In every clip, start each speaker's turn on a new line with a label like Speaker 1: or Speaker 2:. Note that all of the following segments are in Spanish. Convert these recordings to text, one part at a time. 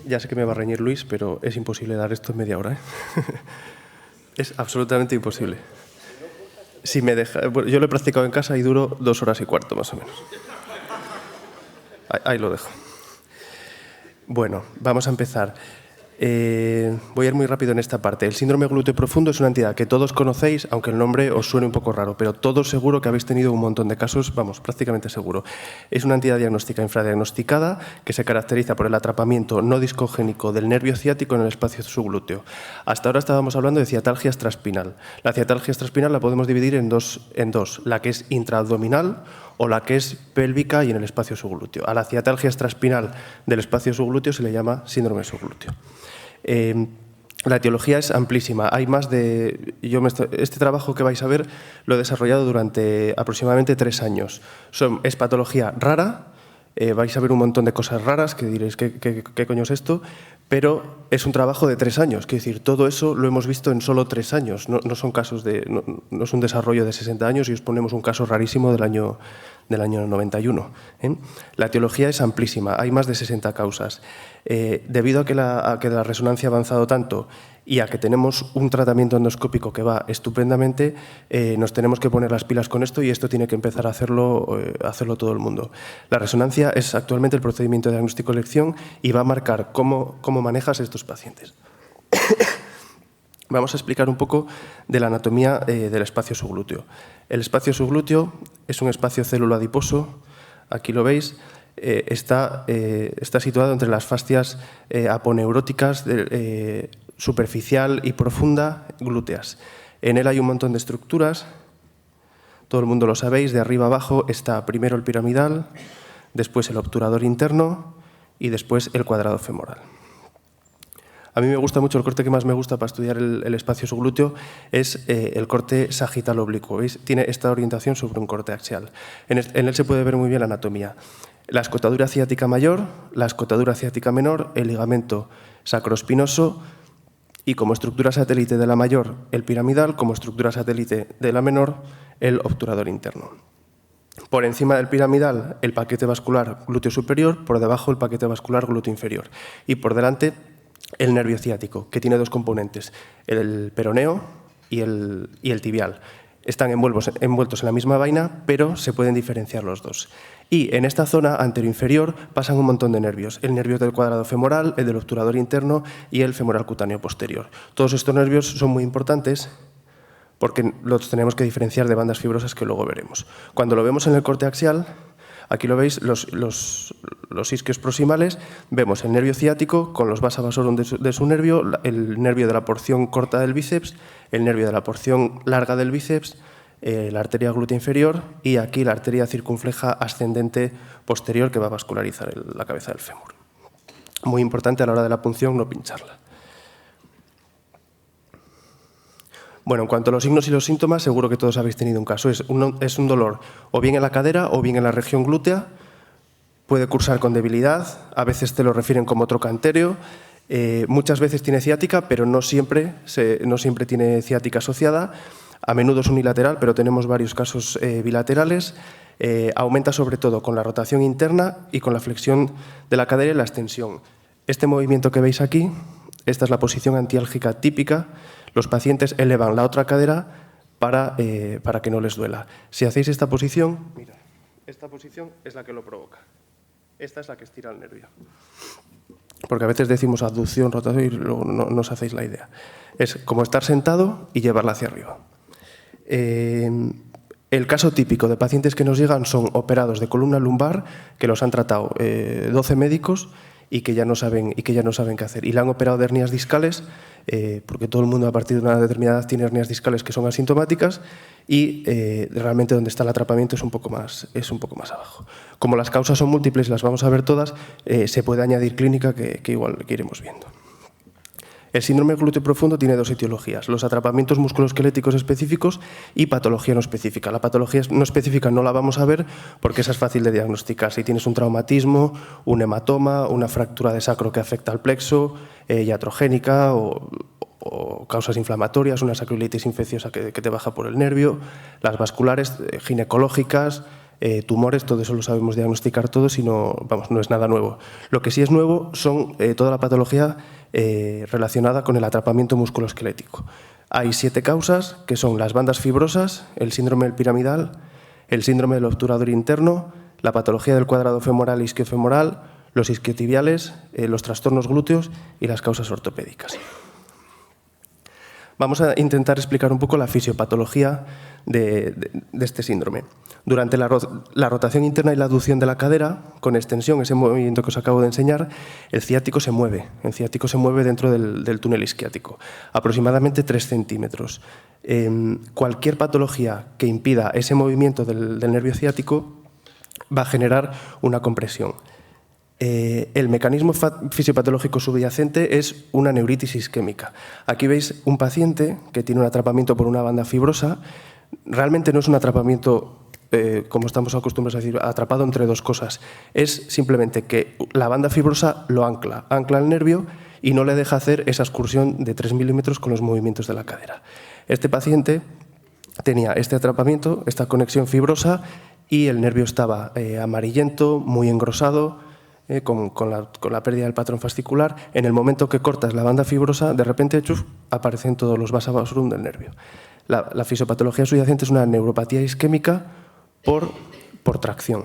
Speaker 1: Ya sé que me va a reñir Luis, pero es imposible dar esto en media hora, ¿eh? Es absolutamente imposible. Si me deja, bueno, yo lo he practicado en casa y duro 2 horas y cuarto, más o menos. Ahí lo dejo. Bueno, vamos a empezar. Voy a ir muy rápido en esta parte. El síndrome glúteo profundo es una entidad que todos conocéis, aunque el nombre os suene un poco raro, pero todos seguro que habéis tenido un montón de casos, vamos, prácticamente seguro. Es una entidad diagnóstica infradiagnosticada que se caracteriza por el atrapamiento no discogénico del nervio ciático en el espacio subglúteo. Hasta ahora estábamos hablando de ciatalgia extraespinal. La ciatalgia extraespinal la podemos dividir en dos, la que es intraabdominal o la que es pélvica y en el espacio subglúteo. A la ciatalgia extraespinal del espacio subglúteo se le llama síndrome subglúteo. La etiología es amplísima. Hay más de... Este trabajo que vais a ver lo he desarrollado durante aproximadamente 3 años. Es patología rara, vais a ver un montón de cosas raras que diréis, ¿qué coño es esto? Pero es un trabajo de 3 años. Quiero decir, todo eso lo hemos visto en solo 3 años. No son casos no es un desarrollo de 60 años y os ponemos un caso rarísimo del año 91. La etiología es amplísima, hay más de 60 causas. Debido a que la resonancia ha avanzado tanto y a que tenemos un tratamiento endoscópico que va estupendamente, nos tenemos que poner las pilas con esto y esto tiene que empezar a hacerlo todo el mundo. La resonancia es actualmente el procedimiento de diagnóstico-elección y va a marcar cómo manejas estos pacientes. Vamos a explicar un poco de la anatomía del espacio subglúteo. El espacio subglúteo es un espacio célula-adiposo, aquí lo veis, está situado entre las fascias aponeuróticas superficial y profunda glúteas. En él hay un montón de estructuras, todo el mundo lo sabéis, de arriba abajo está primero el piramidal, después el obturador interno y después el cuadrado femoral. A mí me gusta mucho, el corte que más me gusta para estudiar el espacio subglúteo es el corte sagital oblicuo. ¿Veis? Tiene esta orientación sobre un corte axial. En él se puede ver muy bien la anatomía. La escotadura ciática mayor, la escotadura ciática menor, el ligamento sacroespinoso y como estructura satélite de la mayor, el piramidal, como estructura satélite de la menor, el obturador interno. Por encima del piramidal, el paquete vascular glúteo superior, por debajo el paquete vascular glúteo inferior y por delante el nervio ciático, que tiene 2 componentes, el peroneo y el tibial. Están envueltos en la misma vaina, pero se pueden diferenciar los dos. Y en esta zona anteroinferior pasan un montón de nervios. El nervio del cuadrado femoral, el del obturador interno y el femoral cutáneo posterior. Todos estos nervios son muy importantes porque los tenemos que diferenciar de bandas fibrosas que luego veremos. Cuando lo vemos en el corte axial, aquí lo veis, los isquios proximales, vemos el nervio ciático con los vasa vasorum de su nervio, el nervio de la porción corta del bíceps, el nervio de la porción larga del bíceps, la arteria glútea inferior y aquí la arteria circunfleja ascendente posterior que va a vascularizar la cabeza del fémur. Muy importante a la hora de la punción no pincharla. Bueno, en cuanto a los signos y los síntomas, seguro que todos habéis tenido un caso. Es un dolor o bien en la cadera o bien en la región glútea. Puede cursar con debilidad, a veces te lo refieren como trocantéreo. Muchas veces tiene ciática, pero no siempre tiene ciática asociada. A menudo es unilateral, pero tenemos varios casos bilaterales. Aumenta sobre todo con la rotación interna y con la flexión de la cadera y la extensión. Este movimiento que veis aquí, esta es la posición antiálgica típica. Los pacientes elevan la otra cadera para que no les duela. Si hacéis esta posición, mira, esta posición es la que lo provoca. Esta es la que estira el nervio. Porque a veces decimos abducción, rotación y luego no os hacéis la idea. Es como estar sentado y llevarla hacia arriba. El caso típico de pacientes que nos llegan son operados de columna lumbar, que los han tratado 12 médicos y que ya no saben qué hacer. Y le han operado de hernias discales, porque todo el mundo a partir de una determinada edad tiene hernias discales que son asintomáticas y realmente donde está el atrapamiento es un poco más abajo. Como las causas son múltiples y las vamos a ver todas, se puede añadir clínica que igual que iremos viendo. El síndrome glúteo profundo tiene 2 etiologías, los atrapamientos musculoesqueléticos específicos y patología no específica. La patología no específica no la vamos a ver porque esa es fácil de diagnosticar. Si tienes un traumatismo, un hematoma, una fractura de sacro que afecta al plexo, iatrogénica o causas inflamatorias, una sacroiliitis infecciosa que te baja por el nervio, las vasculares, ginecológicas, tumores, todo eso lo sabemos diagnosticar todos y no es nada nuevo. Lo que sí es nuevo son toda la patología relacionada con el atrapamiento musculoesquelético. Hay 7 causas, que son las bandas fibrosas, el síndrome del piramidal, el síndrome del obturador interno, la patología del cuadrado femoral e isquiofemoral, los isquiotibiales, los trastornos glúteos y las causas ortopédicas. Vamos a intentar explicar un poco la fisiopatología de este síndrome. Durante la rotación interna y la aducción de la cadera, con extensión, ese movimiento que os acabo de enseñar, el ciático se mueve. El ciático se mueve dentro del túnel isquiático, aproximadamente 3 centímetros. Cualquier patología que impida ese movimiento del nervio ciático va a generar una compresión. El mecanismo fisiopatológico subyacente es una neuritis isquémica. Aquí veis un paciente que tiene un atrapamiento por una banda fibrosa. Realmente no es un atrapamiento, como estamos acostumbrados a decir, atrapado entre 2 cosas. Es simplemente que la banda fibrosa lo ancla el nervio y no le deja hacer esa excursión de 3 milímetros con los movimientos de la cadera. Este paciente tenía este atrapamiento, esta conexión fibrosa, y el nervio estaba amarillento, muy engrosado, con la pérdida del patrón fascicular. En el momento que cortas la banda fibrosa, de repente aparecen todos los vasa vasorum del nervio. La fisiopatología subyacente es una neuropatía isquémica por tracción.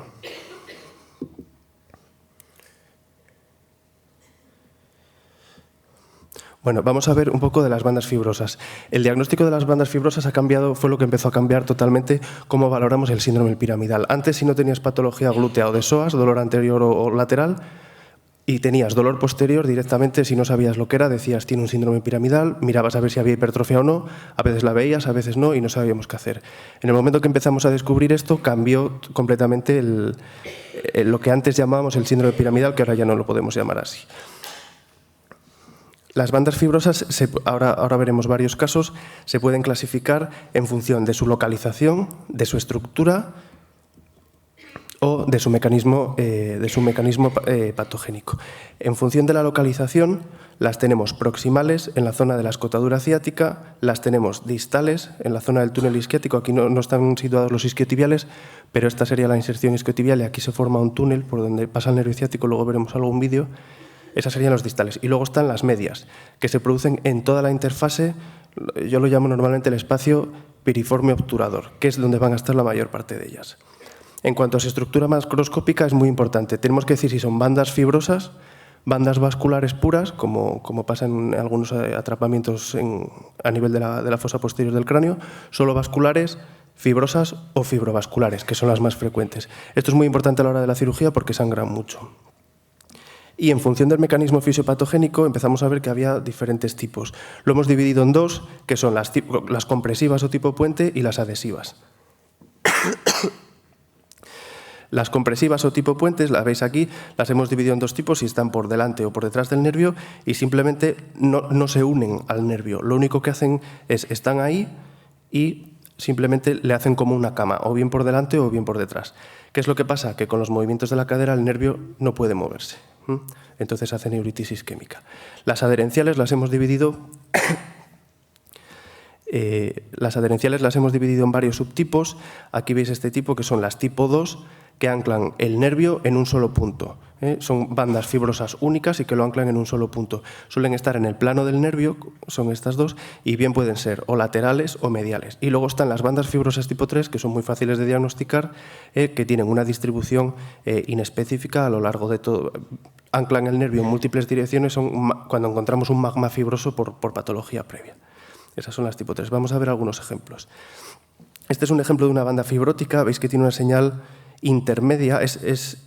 Speaker 1: Bueno, vamos a ver un poco de las bandas fibrosas. El diagnóstico de las bandas fibrosas ha cambiado, fue lo que empezó a cambiar totalmente cómo valoramos el síndrome piramidal. Antes, si no tenías patología glútea o de psoas, dolor anterior o lateral, y tenías dolor posterior, directamente, si no sabías lo que era, decías, tiene un síndrome piramidal, mirabas a ver si había hipertrofia o no, a veces la veías, a veces no, y no sabíamos qué hacer. En el momento que empezamos a descubrir esto, cambió completamente lo que antes llamábamos el síndrome piramidal, que ahora ya no lo podemos llamar así. Las bandas fibrosas, ahora veremos varios casos, se pueden clasificar en función de su localización, de su estructura o de su mecanismo patogénico. En función de la localización, las tenemos proximales en la zona de la escotadura ciática, las tenemos distales en la zona del túnel isquiático. Aquí no están situados los isquiotibiales, pero esta sería la inserción isquiotibial y aquí se forma un túnel por donde pasa el nervio ciático, luego veremos algún vídeo. Esas serían los distales. Y luego están las medias, que se producen en toda la interfase. Yo lo llamo normalmente el espacio piriforme obturador, que es donde van a estar la mayor parte de ellas. En cuanto a su estructura macroscópica, es muy importante. Tenemos que decir si son bandas fibrosas, bandas vasculares puras, como pasa en algunos atrapamientos a nivel de la fosa posterior del cráneo, solo vasculares, fibrosas o fibrovasculares, que son las más frecuentes. Esto es muy importante a la hora de la cirugía porque sangran mucho. Y en función del mecanismo fisiopatogénico empezamos a ver que había diferentes tipos. Lo hemos dividido en 2, que son las compresivas o tipo puente y las adhesivas. Las compresivas o tipo puentes, las veis aquí, las hemos dividido en 2 tipos, si están por delante o por detrás del nervio, y simplemente no se unen al nervio. Lo único que hacen es, están ahí y simplemente le hacen como una cama, o bien por delante o bien por detrás. ¿Qué es lo que pasa? Que con los movimientos de la cadera el nervio no puede moverse. Entonces hace neuritis isquémica. Las adherenciales las hemos dividido en varios subtipos. Aquí veis este tipo, que son las tipo 2, que anclan el nervio en un solo punto. Son bandas fibrosas únicas y que lo anclan en un solo punto. Suelen estar en el plano del nervio, son estas 2, y bien pueden ser o laterales o mediales. Y luego están las bandas fibrosas tipo 3, que son muy fáciles de diagnosticar, que tienen una distribución inespecífica a lo largo de todo. Anclan el nervio en múltiples direcciones, son cuando encontramos un magma fibroso por patología previa. Esas son las tipo 3. Vamos a ver algunos ejemplos. Este es un ejemplo de una banda fibrótica. Veis que tiene una señal intermedia. Es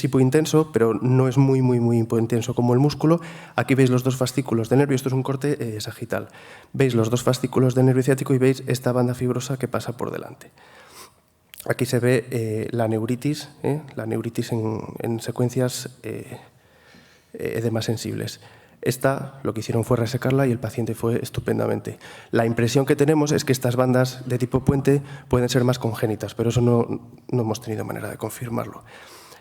Speaker 1: hipointenso, pero no es muy hipointenso como el músculo. Aquí veis los 2 fascículos de nervio. Esto es un corte sagital. Veis los 2 fascículos de nervio ciático y veis esta banda fibrosa que pasa por delante. Aquí se ve la neuritis en secuencias edemas sensibles. Esta, lo que hicieron fue resecarla y el paciente fue estupendamente. La impresión que tenemos es que estas bandas de tipo puente pueden ser más congénitas, pero eso no hemos tenido manera de confirmarlo.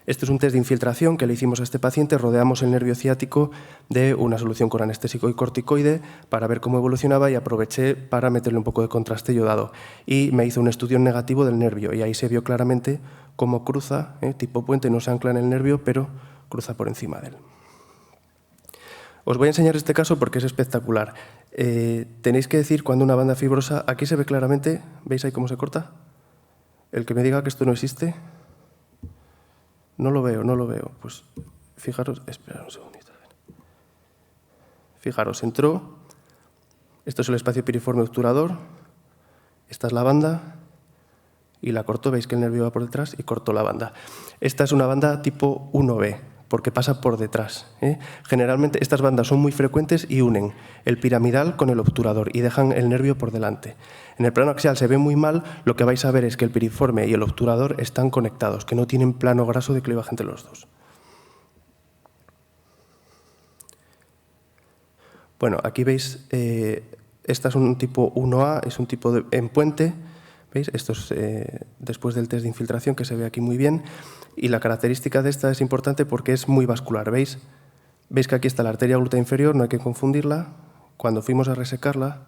Speaker 1: Este es un test de infiltración que le hicimos a este paciente. Rodeamos el nervio ciático de una solución con anestésico y corticoide para ver cómo evolucionaba y aproveché para meterle un poco de contraste iodado. Y me hizo un estudio negativo del nervio y ahí se vio claramente cómo cruza, tipo puente, no se ancla en el nervio, pero cruza por encima de él. Os voy a enseñar este caso porque es espectacular. Tenéis que decir cuando una banda fibrosa, aquí se ve claramente, ¿veis ahí cómo se corta? El que me diga que esto no existe, no lo veo. Pues fijaros, esperad un segundito. Fijaros, entró, esto es el espacio piriforme obturador, esta es la banda y la cortó, veis que el nervio va por detrás y cortó la banda. Esta es una banda tipo 1B, porque pasa por detrás. Generalmente estas bandas son muy frecuentes y unen el piramidal con el obturador y dejan el nervio por delante. En el plano axial se ve muy mal, lo que vais a ver es que el piriforme y el obturador están conectados, que no tienen plano graso de clivaje entre los dos. Bueno, aquí veis, esta es un tipo 1A, es un tipo en puente. ¿Veis? Esto es después del test de infiltración, que se ve aquí muy bien. Y la característica de esta es importante porque es muy vascular. ¿Veis? Veis que aquí está la arteria glútea inferior, no hay que confundirla. Cuando fuimos a resecarla,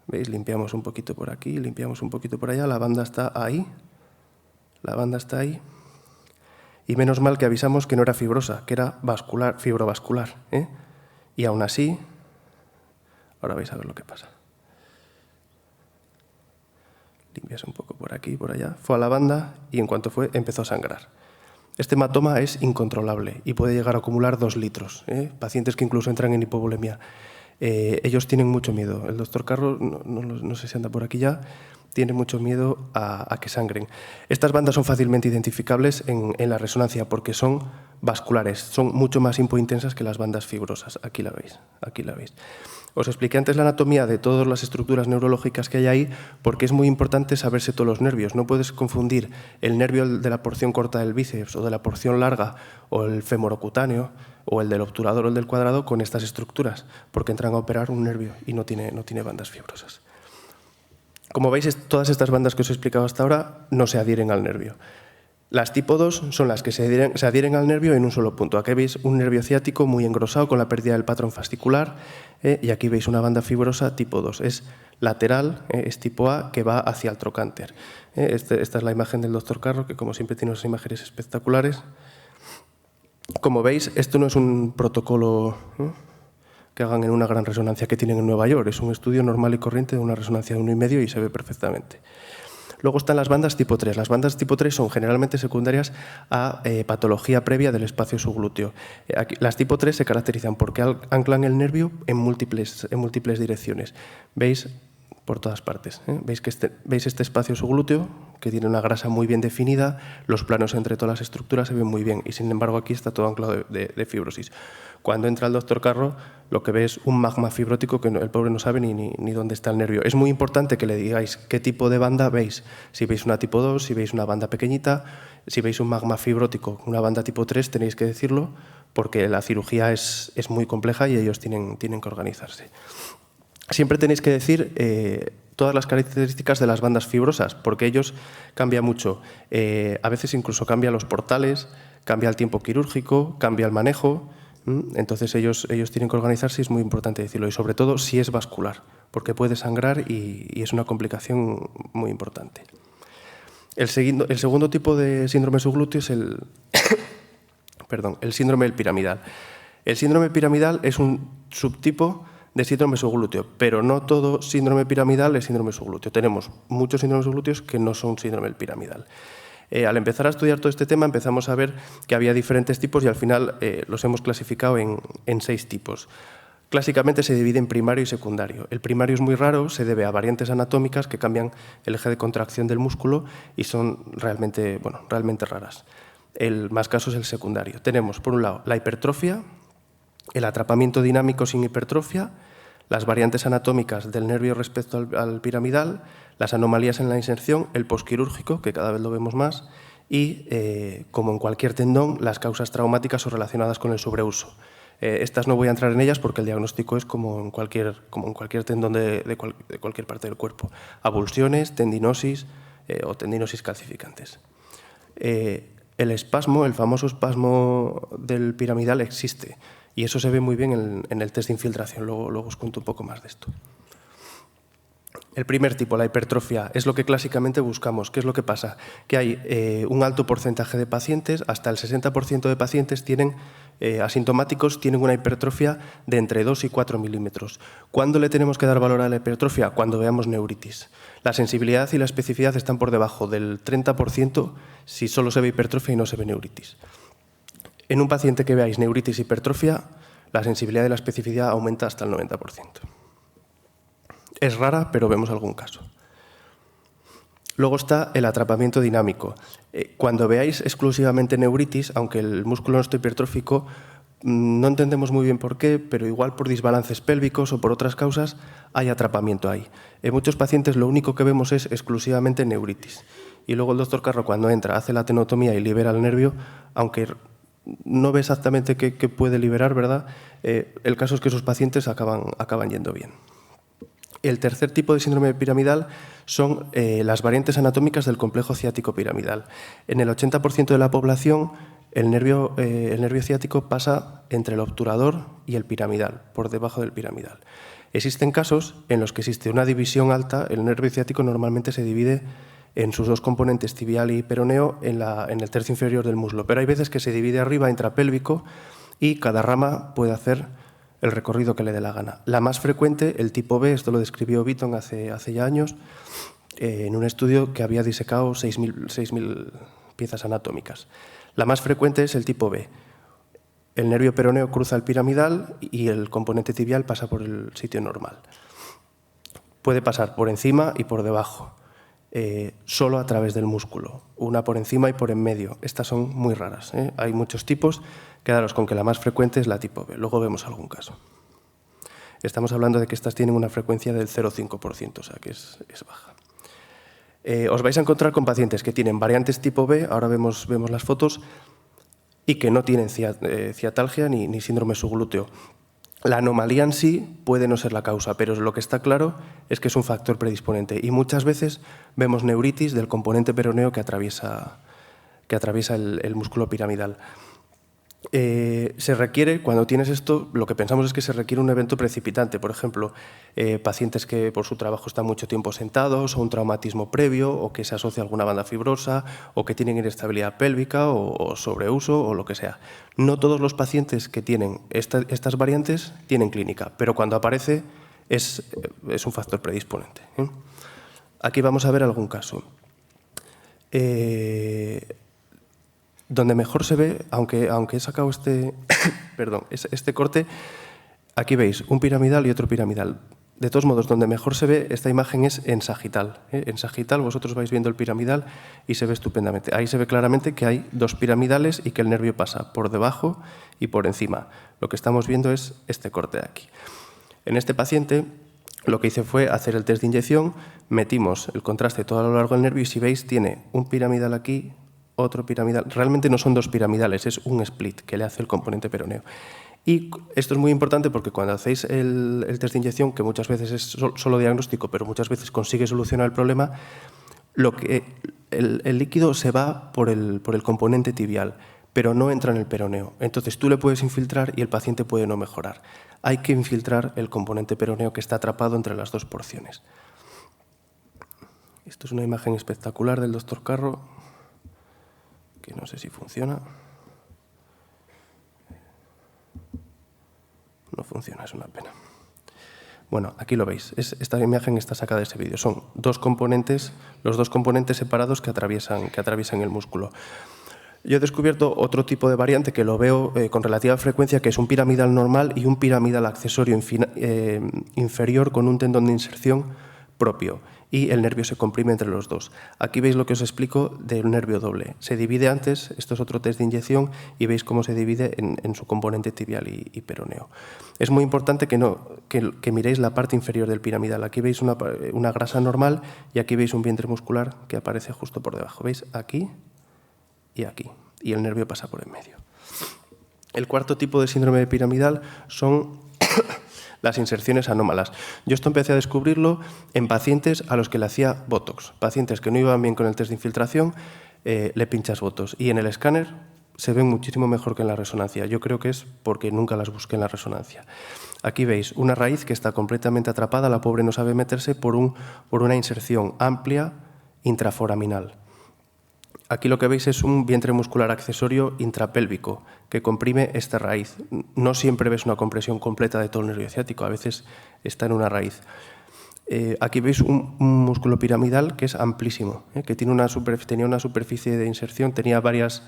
Speaker 1: ¿veis? Limpiamos un poquito por aquí, limpiamos un poquito por allá. La banda está ahí. La banda está ahí. Y menos mal que avisamos que no era fibrosa, que era vascular, fibrovascular. Y aún así, ahora vais a ver lo que pasa. Limpias un poco por aquí y por allá. Fue a la banda y en cuanto fue, empezó a sangrar. Este hematoma es incontrolable y puede llegar a acumular 2 litros. Pacientes que incluso entran en hipovolemia. Ellos tienen mucho miedo. El doctor Carro, no sé si anda por aquí ya, tiene mucho miedo a que sangren. Estas bandas son fácilmente identificables en la resonancia porque son vasculares, son mucho más hipointensas que las bandas fibrosas. Aquí la veis, aquí la veis. Os expliqué antes la anatomía de todas las estructuras neurológicas que hay ahí porque es muy importante saberse todos los nervios. No puedes confundir el nervio de la porción corta del bíceps o de la porción larga o el femorocutáneo o el del obturador o el del cuadrado con estas estructuras porque entran a operar un nervio y no tiene bandas fibrosas. Como veis, todas estas bandas que os he explicado hasta ahora no se adhieren al nervio. Las tipo 2 son las que se adhieren al nervio en un solo punto. Aquí veis un nervio ciático muy engrosado con la pérdida del patrón fascicular y aquí veis una banda fibrosa tipo 2. Es lateral, es tipo A, que va hacia el trocánter. Esta es la imagen del doctor Carro, que como siempre tiene unas imágenes espectaculares. Como veis, esto no es un protocolo que hagan en una gran resonancia que tienen en Nueva York. Es un estudio normal y corriente de una resonancia de 1,5 y se ve perfectamente. Luego están las bandas tipo 3. Las bandas tipo 3 son generalmente secundarias a patología previa del espacio subglúteo. Las tipo 3 se caracterizan porque anclan el nervio en múltiples direcciones. ¿Veis? Por todas partes. ¿Veis este espacio subglúteo que tiene una grasa muy bien definida? Los planos entre todas las estructuras se ven muy bien y sin embargo aquí está todo anclado de fibrosis. Cuando entra el doctor Carro, lo que ve es un magma fibrótico que el pobre no sabe ni dónde está el nervio. Es muy importante que le digáis qué tipo de banda veis. Si veis una tipo 2, si veis una banda pequeñita, si veis un magma fibrótico, una banda tipo 3, tenéis que decirlo porque la cirugía es muy compleja y ellos tienen que organizarse. Siempre tenéis que decir todas las características de las bandas fibrosas, porque ellos cambian mucho. A veces incluso cambian los portales, cambia el tiempo quirúrgico, cambia el manejo. Entonces ellos tienen que organizarse y es muy importante decirlo. Y sobre todo si es vascular, porque puede sangrar y es una complicación muy importante. El segundo tipo de síndrome subglúteo es el síndrome del piramidal. El síndrome piramidal es un subtipo de síndrome subglúteo, pero no todo síndrome piramidal es síndrome subglúteo. Tenemos muchos síndromes subglúteos que no son síndrome piramidal. Al empezar a estudiar todo este tema empezamos a ver que había diferentes tipos y al final los hemos clasificado en 6 tipos. Clásicamente se divide en primario y secundario. El primario es muy raro, se debe a variantes anatómicas que cambian el eje de contracción del músculo y son realmente raras. El más caso es el secundario. Tenemos, por un lado, la hipertrofia, el atrapamiento dinámico sin hipertrofia, las variantes anatómicas del nervio respecto al piramidal, las anomalías en la inserción, el posquirúrgico, que cada vez lo vemos más, y, como en cualquier tendón, las causas traumáticas o relacionadas con el sobreuso. Estas no voy a entrar en ellas porque el diagnóstico es como en cualquier tendón de cualquier parte del cuerpo. Avulsiones, tendinosis o tendinosis calcificantes. El espasmo, el famoso espasmo del piramidal, existe y eso se ve muy bien en el test de infiltración. Luego os cuento un poco más de esto. El primer tipo, la hipertrofia, es lo que clásicamente buscamos. ¿Qué es lo que pasa? Que hay un alto porcentaje de pacientes, hasta el 60% de pacientes asintomáticos tienen una hipertrofia de entre 2 y 4 milímetros. ¿Cuándo le tenemos que dar valor a la hipertrofia? Cuando veamos neuritis. La sensibilidad y la especificidad están por debajo del 30% si solo se ve hipertrofia y no se ve neuritis. En un paciente que veáis neuritis y hipertrofia, la sensibilidad y la especificidad aumenta hasta el 90%. Es rara, pero vemos algún caso. Luego está el atrapamiento dinámico. Cuando veáis exclusivamente neuritis, aunque el músculo no esté hipertrófico, no entendemos muy bien por qué, pero igual por desbalances pélvicos o por otras causas hay atrapamiento ahí. En muchos pacientes lo único que vemos es exclusivamente neuritis. Y luego el doctor Carro, cuando entra, hace la tenotomía y libera el nervio, aunque no ve exactamente qué puede liberar, ¿verdad? El caso es que esos pacientes acaban yendo bien. El tercer tipo de síndrome piramidal son las variantes anatómicas del complejo ciático piramidal. En el 80% de la población, el nervio ciático pasa entre el obturador y el piramidal, por debajo del piramidal. Existen casos en los que existe una división alta. El nervio ciático normalmente se divide en sus dos componentes, tibial y peroneo, en el tercio inferior del muslo. Pero hay veces que se divide arriba, intrapélvico, y cada rama puede hacer el recorrido que le dé la gana. La más frecuente, el tipo B, esto lo describió Beaton hace ya años, en un estudio que había disecado 6.000 piezas anatómicas. La más frecuente es el tipo B. El nervio peroneo cruza el piramidal y el componente tibial pasa por el sitio normal. Puede pasar por encima y por debajo, solo a través del músculo, una por encima y por en medio. Estas son muy raras, ¿eh? Hay muchos tipos. Quedaros con que la más frecuente es la tipo B. Luego vemos algún caso. Estamos hablando de que estas tienen una frecuencia del 0,5%, o sea que es baja. Os vais a encontrar con pacientes que tienen variantes tipo B, ahora vemos las fotos, y que no tienen ciatalgia ni síndrome subglúteo. La anomalía en sí puede no ser la causa, pero lo que está claro es que es un factor predisponente. Y muchas veces vemos neuritis del componente peroneo que atraviesa el músculo piramidal. Se requiere, cuando tienes esto, lo que pensamos es que se requiere un evento precipitante. Por ejemplo, pacientes que por su trabajo están mucho tiempo sentados, o un traumatismo previo, o que se asocia a alguna banda fibrosa, o que tienen inestabilidad pélvica, o sobreuso, o lo que sea. No todos los pacientes que tienen estas variantes tienen clínica, pero cuando aparece es un factor predisponente, ¿eh? Aquí vamos a ver algún caso. Donde mejor se ve, aunque he sacado este corte, aquí veis un piramidal y otro piramidal. De todos modos, donde mejor se ve esta imagen es en sagital. En sagital vosotros vais viendo el piramidal y se ve estupendamente. Ahí se ve claramente que hay dos piramidales y que el nervio pasa por debajo y por encima. Lo que estamos viendo es este corte de aquí. En este paciente lo que hice fue hacer el test de inyección, metimos el contraste todo a lo largo del nervio y si veis tiene un piramidal aquí, otro piramidal. Realmente no son dos piramidales, es un split que le hace el componente peroneo. Y esto es muy importante porque cuando hacéis el test de inyección, que muchas veces es solo diagnóstico, pero muchas veces consigue solucionar el problema, el líquido se va por el componente tibial, pero no entra en el peroneo. Entonces tú le puedes infiltrar y el paciente puede no mejorar. Hay que infiltrar el componente peroneo que está atrapado entre las dos porciones. Esto es una imagen espectacular del doctor Carro, que no sé si funciona. No funciona, es una pena. Bueno, aquí lo veis. Esta imagen está sacada de ese vídeo. Son dos componentes, los dos componentes separados que atraviesan el músculo. Yo he descubierto otro tipo de variante que lo veo con relativa frecuencia, que es un piramidal normal y un piramidal accesorio inferior con un tendón de inserción propio. Y el nervio se comprime entre los dos. Aquí veis lo que os explico del nervio doble. Se divide antes, esto es otro test de inyección, y veis cómo se divide en su componente tibial y peroneo. Es muy importante que miréis la parte inferior del piramidal. Aquí veis una grasa normal y aquí veis un vientre muscular que aparece justo por debajo. ¿Veis? Aquí y aquí. Y el nervio pasa por en medio. El cuarto tipo de síndrome piramidal son las inserciones anómalas. Yo esto empecé a descubrirlo en pacientes a los que le hacía Botox, pacientes que no iban bien con el test de infiltración, le pinchas votos. Y en el escáner se ven muchísimo mejor que en la resonancia. Yo creo que es porque nunca las busqué en la resonancia. Aquí veis una raíz que está completamente atrapada, la pobre no sabe meterse por una inserción amplia intraforaminal. Aquí lo que veis es un vientre muscular accesorio intrapélvico que comprime esta raíz. No siempre ves una compresión completa de todo el nervio ciático, a veces está en una raíz. Aquí veis un músculo piramidal que es amplísimo, que tenía una superficie de inserción, tenía varias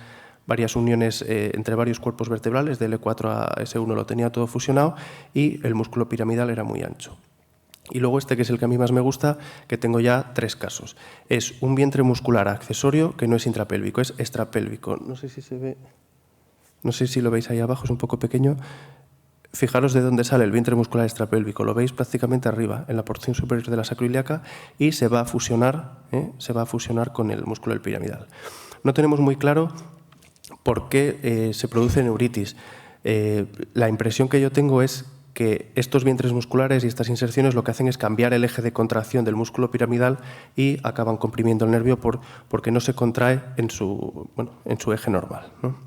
Speaker 1: uniones entre varios cuerpos vertebrales, de L4 a S1 lo tenía todo fusionado y el músculo piramidal era muy ancho. Y luego este, que es el que a mí más me gusta, que tengo ya 3 casos. Es un vientre muscular accesorio que no es intrapélvico, es extrapélvico. No sé si se ve, no sé si lo veis ahí abajo, es un poco pequeño. Fijaros de dónde sale el vientre muscular extrapélvico. Lo veis prácticamente arriba, en la porción superior de la sacroiliaca, y se va a fusionar con el músculo del piramidal. No tenemos muy claro por qué se produce neuritis. La impresión que yo tengo es que estos vientres musculares y estas inserciones lo que hacen es cambiar el eje de contracción del músculo piramidal y acaban comprimiendo el nervio porque no se contrae en su eje normal, ¿no?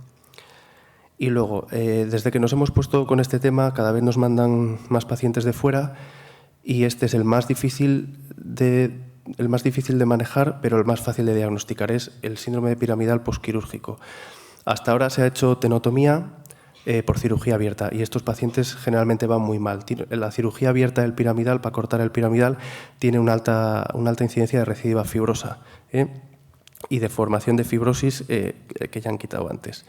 Speaker 1: Y luego, desde que nos hemos puesto con este tema, cada vez nos mandan más pacientes de fuera y este es el más difícil de manejar, pero el más fácil de diagnosticar, es el síndrome piramidal posquirúrgico. Hasta ahora se ha hecho tenotomía por cirugía abierta y estos pacientes generalmente van muy mal. La cirugía abierta del piramidal, para cortar el piramidal, tiene una alta incidencia de recidiva fibrosa y de formación de fibrosis que ya han quitado antes.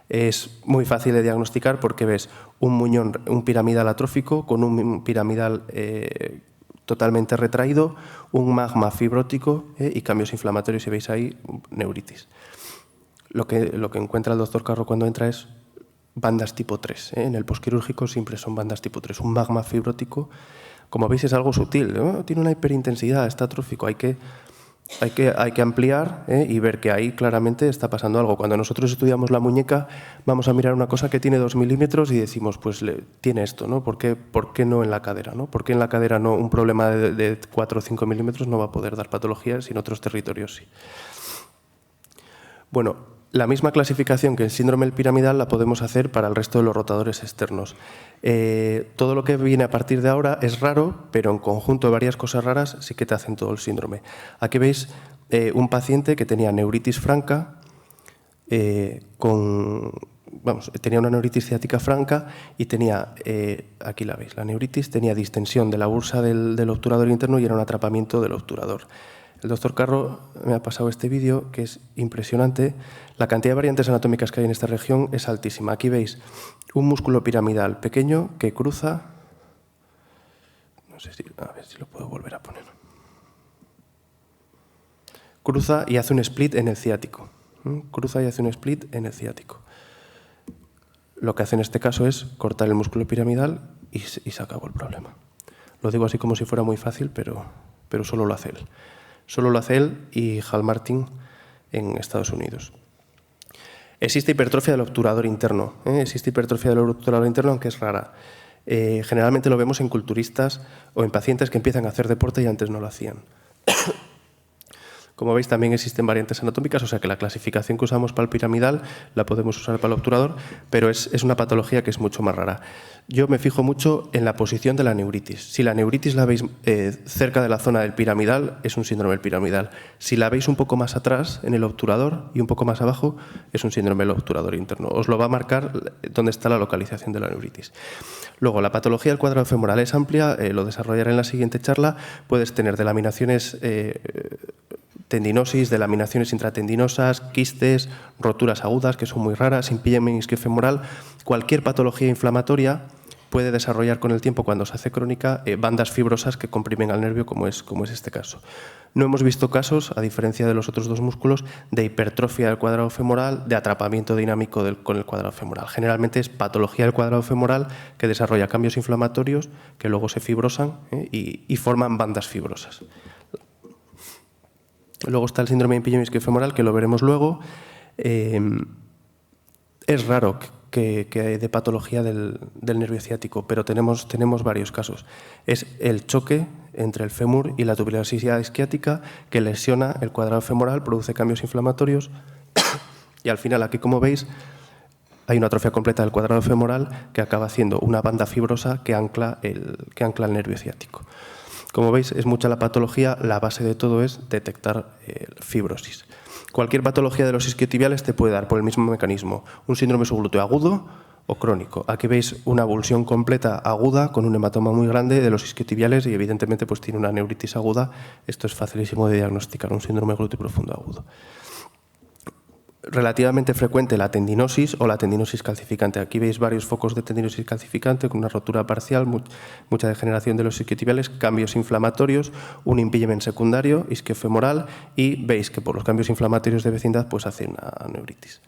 Speaker 1: Es muy fácil de diagnosticar porque ves un piramidal atrófico con un piramidal totalmente retraído, un magma fibrótico y cambios inflamatorios, y veis ahí neuritis. Lo que encuentra el doctor Carro cuando entra es bandas tipo 3. En el posquirúrgico siempre son bandas tipo 3. Un magma fibrótico, como veis, es algo sutil. Tiene una hiperintensidad, está atrófico. Hay que ampliar y ver que ahí claramente está pasando algo. Cuando nosotros estudiamos la muñeca, vamos a mirar una cosa que tiene 2 milímetros y decimos, pues tiene esto, ¿no? ¿Por qué no en la cadera, ¿no? ¿Por qué en la cadera no? Un problema de 4 o 5 milímetros no va a poder dar patologías y en otros territorios sí. Bueno, la misma clasificación que el síndrome del piramidal la podemos hacer para el resto de los rotadores externos. Todo lo que viene a partir de ahora es raro, pero en conjunto de varias cosas raras sí que te hacen todo el síndrome. Aquí veis un paciente que tenía neuritis franca, tenía una neuritis ciática franca y tenía, aquí la veis, la neuritis tenía distensión de la bursa del obturador interno y era un atrapamiento del obturador. El doctor Carro me ha pasado este vídeo que es impresionante. La cantidad de variantes anatómicas que hay en esta región es altísima. Aquí veis un músculo piramidal pequeño que cruza. No sé a ver si lo puedo volver a poner. Cruza y hace un split en el ciático. Cruza y hace un split en el ciático. Lo que hace en este caso es cortar el músculo piramidal y se acabó el problema. Lo digo así como si fuera muy fácil, pero solo lo hace él. Solo lo hace él y Hal Martin en Estados Unidos. Existe hipertrofia del obturador interno. Existe hipertrofia del obturador interno, aunque es rara. Generalmente lo vemos en culturistas o en pacientes que empiezan a hacer deporte y antes no lo hacían. Como veis, también existen variantes anatómicas, o sea que la clasificación que usamos para el piramidal la podemos usar para el obturador, pero es una patología que es mucho más rara. Yo me fijo mucho en la posición de la neuritis. Si la neuritis la veis cerca de la zona del piramidal, es un síndrome del piramidal. Si la veis un poco más atrás, en el obturador, y un poco más abajo, es un síndrome del obturador interno. Os lo va a marcar dónde está la localización de la neuritis. Luego, la patología del cuadrado femoral es amplia, lo desarrollaré en la siguiente charla. Puedes tener delaminaciones tendinosis, delaminaciones intratendinosas, quistes, roturas agudas, que son muy raras, impingement isquiofemoral. Cualquier patología inflamatoria puede desarrollar con el tiempo, cuando se hace crónica, bandas fibrosas que comprimen al nervio, como es este caso. No hemos visto casos, a diferencia de los otros dos músculos, de hipertrofia del cuadrado femoral, de atrapamiento dinámico con el cuadrado femoral. Generalmente es patología del cuadrado femoral que desarrolla cambios inflamatorios que luego se fibrosan y forman bandas fibrosas. Luego está el síndrome de impingement isquiofemoral, que lo veremos luego. Es raro de patología del nervio ciático, pero tenemos varios casos. Es el choque entre el fémur y la tuberosidad isquiática que lesiona el cuadrado femoral, produce cambios inflamatorios y al final, aquí como veis, hay una atrofia completa del cuadrado femoral que acaba haciendo una banda fibrosa que ancla el nervio ciático. Como veis, es mucha la patología, la base de todo es detectar fibrosis. Cualquier patología de los isquiotibiales te puede dar por el mismo mecanismo un síndrome subglúteo agudo o crónico. Aquí veis una avulsión completa aguda con un hematoma muy grande de los isquiotibiales y evidentemente pues tiene una neuritis aguda. Esto es facilísimo de diagnosticar, un síndrome glúteo profundo agudo. Relativamente frecuente la tendinosis o la tendinosis calcificante. Aquí veis varios focos de tendinosis calcificante con una rotura parcial, mucha degeneración de los isquiotibiales, cambios inflamatorios, un impingement secundario isquiofemoral y veis que por los cambios inflamatorios de vecindad pues hace una neuritis.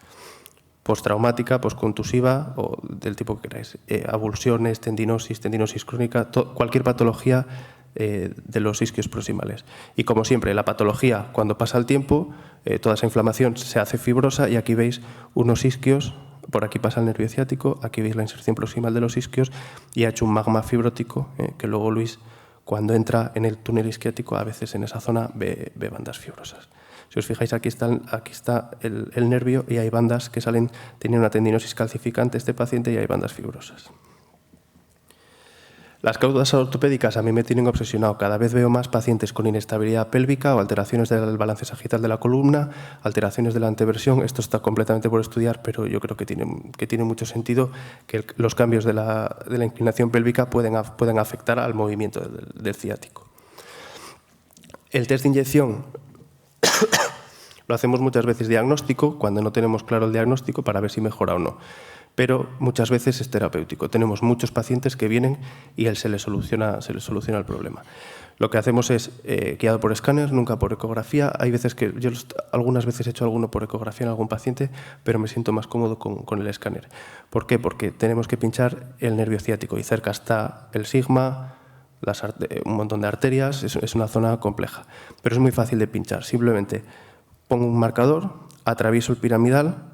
Speaker 1: Postraumática, postcontusiva o del tipo que queráis. Avulsiones, tendinosis crónica, cualquier patología de los isquios proximales. Y como siempre, la patología, cuando pasa el tiempo, toda esa inflamación se hace fibrosa y aquí veis unos isquios, por aquí pasa el nervio ciático, aquí veis la inserción proximal de los isquios y ha hecho un magma fibrótico que luego Luis, cuando entra en el túnel isquiático, a veces en esa zona ve bandas fibrosas. Si os fijáis, aquí está el nervio y hay bandas que salen, tiene una tendinosis calcificante este paciente y hay bandas fibrosas. Las causas ortopédicas a mí me tienen obsesionado. Cada vez veo más pacientes con inestabilidad pélvica o alteraciones del balance sagital de la columna, alteraciones de la anteversión. Esto está completamente por estudiar, pero yo creo que tiene mucho sentido que los cambios de la inclinación pélvica pueden afectar al movimiento del ciático. El test de inyección lo hacemos muchas veces diagnóstico, cuando no tenemos claro el diagnóstico, para ver si mejora o no. Pero muchas veces es terapéutico. Tenemos muchos pacientes que vienen y se les soluciona el problema. Lo que hacemos es guiado por escáner, nunca por ecografía. Hay veces que yo algunas veces he hecho alguno por ecografía en algún paciente, pero me siento más cómodo con el escáner. ¿Por qué? Porque tenemos que pinchar el nervio ciático y cerca está el sigma, un montón de arterias, es una zona compleja. Pero es muy fácil de pinchar. Simplemente pongo un marcador, atravieso el piramidal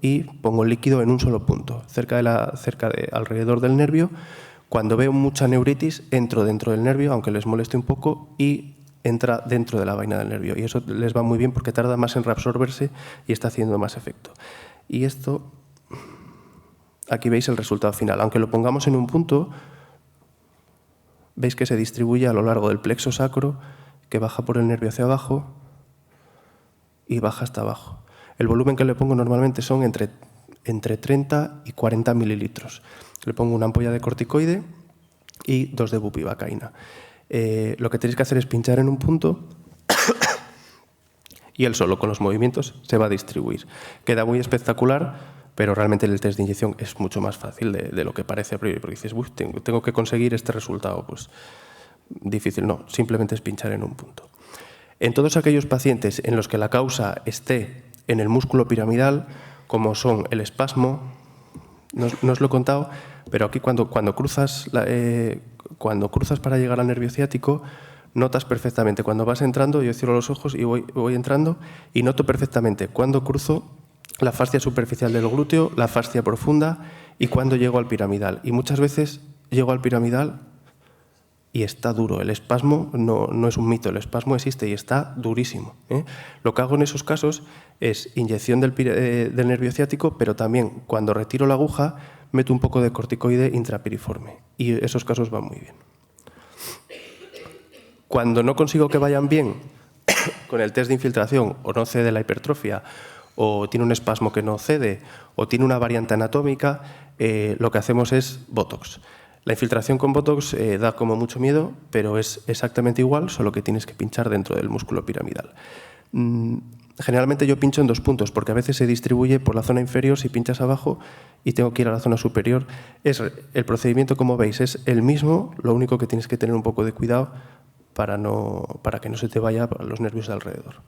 Speaker 1: y pongo el líquido en un solo punto, alrededor del nervio. Cuando veo mucha neuritis, entro dentro del nervio, aunque les moleste un poco, y entra dentro de la vaina del nervio. Y eso les va muy bien porque tarda más en reabsorberse y está haciendo más efecto. Y esto, aquí veis el resultado final. Aunque lo pongamos en un punto, veis que se distribuye a lo largo del plexo sacro, que baja por el nervio hacia abajo y baja hasta abajo. El volumen que le pongo normalmente son entre 30 y 40 mililitros. Le pongo una ampolla de corticoide y 2 de bupivacaína. Lo que tenéis que hacer es pinchar en un punto y él solo, con los movimientos, se va a distribuir. Queda muy espectacular, pero realmente el test de inyección es mucho más fácil de lo que parece a priori, porque dices, uy, tengo que conseguir este resultado. Pues difícil, no, simplemente es pinchar en un punto. En todos aquellos pacientes en los que la causa esté en el músculo piramidal, como son el espasmo, no os lo he contado, pero aquí cuando cruzas para llegar al nervio ciático, notas perfectamente. Cuando vas entrando, yo cierro los ojos y voy entrando y noto perfectamente cuando cruzo la fascia superficial del glúteo, la fascia profunda y cuando llego al piramidal. Y muchas veces llego al piramidal y está duro. El espasmo no es un mito, el espasmo existe y está durísimo. Lo que hago en esos casos es inyección del nervio ciático, pero también cuando retiro la aguja meto un poco de corticoide intrapiriforme y esos casos van muy bien. Cuando no consigo que vayan bien con el test de infiltración o no cede la hipertrofia o tiene un espasmo que no cede o tiene una variante anatómica, lo que hacemos es Botox. La infiltración con Botox da como mucho miedo, pero es exactamente igual, solo que tienes que pinchar dentro del músculo piramidal. Generalmente yo pincho en 2 puntos, porque a veces se distribuye por la zona inferior si pinchas abajo y tengo que ir a la zona superior. El procedimiento, como veis, es el mismo, lo único que tienes que tener un poco de cuidado para que no se te vaya los nervios de alrededor.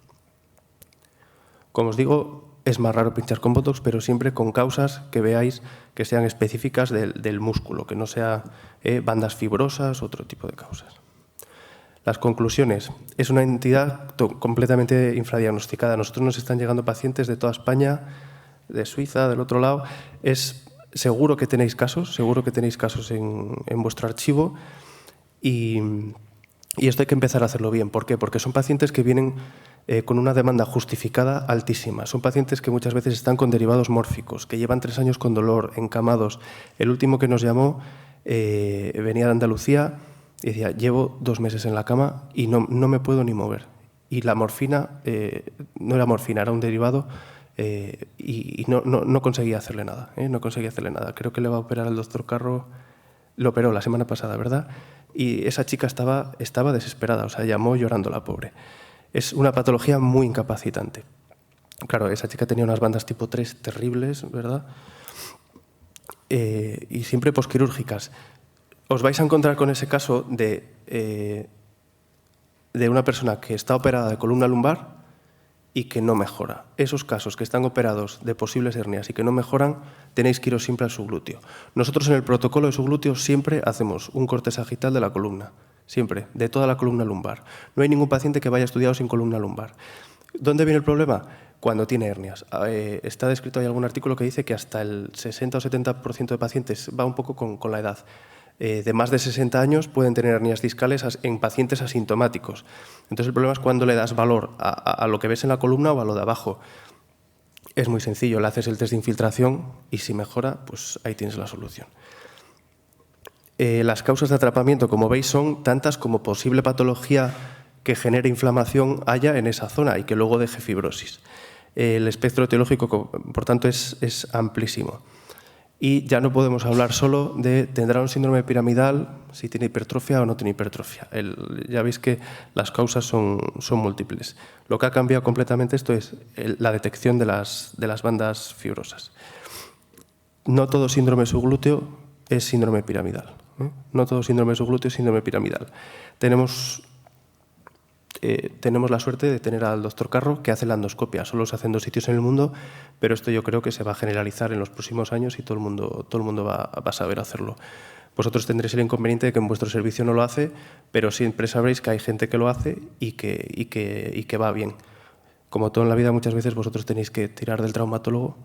Speaker 1: Como os digo, es más raro pinchar con Botox, pero siempre con causas que veáis que sean específicas del músculo, que no sea bandas fibrosas, otro tipo de causas. Las conclusiones. Es una entidad completamente infradiagnosticada. A nosotros nos están llegando pacientes de toda España, de Suiza, del otro lado. Es seguro que tenéis casos en vuestro archivo y esto hay que empezar a hacerlo bien. ¿Por qué? Porque son pacientes que vienen con una demanda justificada altísima. Son pacientes que muchas veces están con derivados mórficos, que llevan 3 años con dolor, encamados. El último que nos llamó venía de Andalucía y decía, llevo 2 meses en la cama y no me puedo ni mover. Y la morfina, no era morfina, era un derivado y no conseguía hacerle nada. No conseguía hacerle nada. Creo que le va a operar el doctor Carro, lo operó la semana pasada, ¿verdad? Y esa chica estaba desesperada, o sea, llamó llorando la pobre. Es una patología muy incapacitante. Claro, esa chica tenía unas bandas tipo 3 terribles, ¿verdad? Y siempre posquirúrgicas. Os vais a encontrar con ese caso de una persona que está operada de columna lumbar y que no mejora. Esos casos que están operados de posibles hernias y que no mejoran, tenéis que iros siempre al subglúteo. Nosotros en el protocolo de subglúteo siempre hacemos un corte sagital de la columna, siempre, de toda la columna lumbar. No hay ningún paciente que vaya estudiado sin columna lumbar. ¿Dónde viene el problema? Cuando tiene hernias. Está descrito, hay algún artículo que dice que hasta el 60 o 70% de pacientes, va un poco con la edad, de más de 60 años pueden tener hernias discales en pacientes asintomáticos. Entonces el problema es cuando le das valor a lo que ves en la columna o a lo de abajo. Es muy sencillo, le haces el test de infiltración y si mejora, pues ahí tienes la solución. Las causas de atrapamiento, como veis, son tantas como posible patología que genere inflamación haya en esa zona y que luego deje fibrosis. El espectro etiológico, por tanto, es amplísimo. Y ya no podemos hablar solo de tendrá un síndrome piramidal, si tiene hipertrofia o no tiene hipertrofia. Ya veis que las causas son múltiples. Lo que ha cambiado completamente esto es la detección de las bandas fibrosas. No todo síndrome subglúteo es síndrome piramidal. No todo síndrome subglúteo es síndrome piramidal. Tenemos la suerte de tener al doctor Carro que hace la endoscopia. Solo se hace en 2 sitios en el mundo, pero esto yo creo que se va a generalizar en los próximos años y todo el mundo va a saber hacerlo. Vosotros tendréis el inconveniente de que en vuestro servicio no lo hace, pero siempre sabréis que hay gente que lo hace y que va bien. Como todo en la vida, muchas veces vosotros tenéis que tirar del traumatólogo,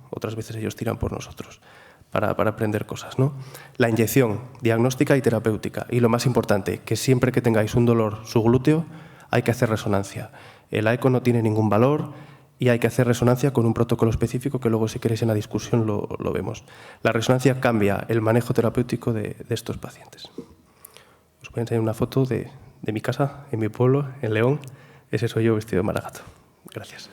Speaker 1: otras veces ellos tiran por nosotros para aprender cosas, ¿no? La inyección diagnóstica y terapéutica. Y lo más importante, que siempre que tengáis un dolor subglúteo, hay que hacer resonancia. El eco no tiene ningún valor y hay que hacer resonancia con un protocolo específico que luego, si queréis, en la discusión lo vemos. La resonancia cambia el manejo terapéutico de estos pacientes. Os voy a enseñar una foto de mi casa, en mi pueblo, en León. Ese soy yo vestido de maragato. Gracias.